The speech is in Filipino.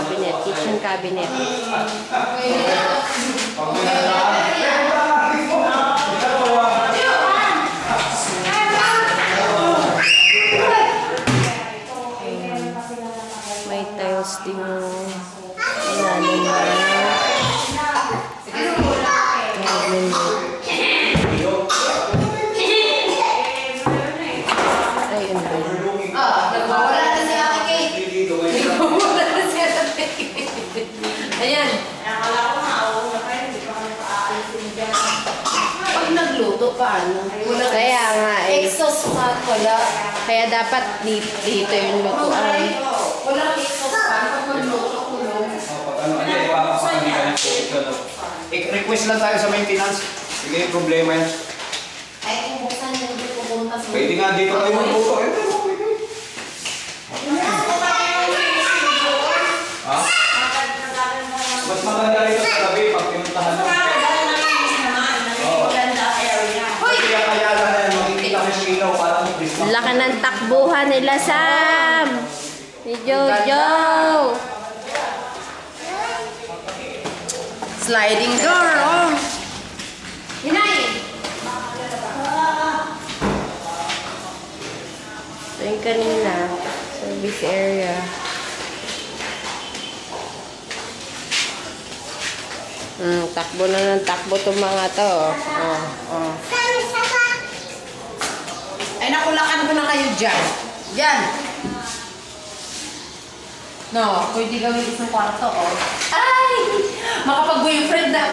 cabinet, kitchen cabinet. May tiles din yung ilalim na. Ayun ba yun? Nagwawala na siya kay Kate. Nagwawala na siya sa Kate. Ayan. Akala ko maawa na kayo. Hindi pa kami paalisin dyan. Pag nagluto, paano? Kaya nga eh. Exhaust fan wala. Kaya dapat dito yung lutuan. Walang exhaust fan. Pag magluto, kulong. Request lang tayo sa maintenance. Sige, problema yan. Ay, kung buksan yung dito pupunta sa... Pwede nga dito kayo magluto. Ha? Mas maganda rito sa gabi pag pinuntahan mo. Kaya lang yan, makikita ko yung ilaw para mo Christmas. Laki ng takbuhan nila, Sam! Ni Jojo! Sliding door, oh! Hinay! Ito yung kanina, service area. Takbo na ng takbo itong mga to. Oh. Ay, nakulakan ko na kayo dyan. Dyan! No, pwede gawin isang kwarto, oh. Ay! Makapag-boyfriend na.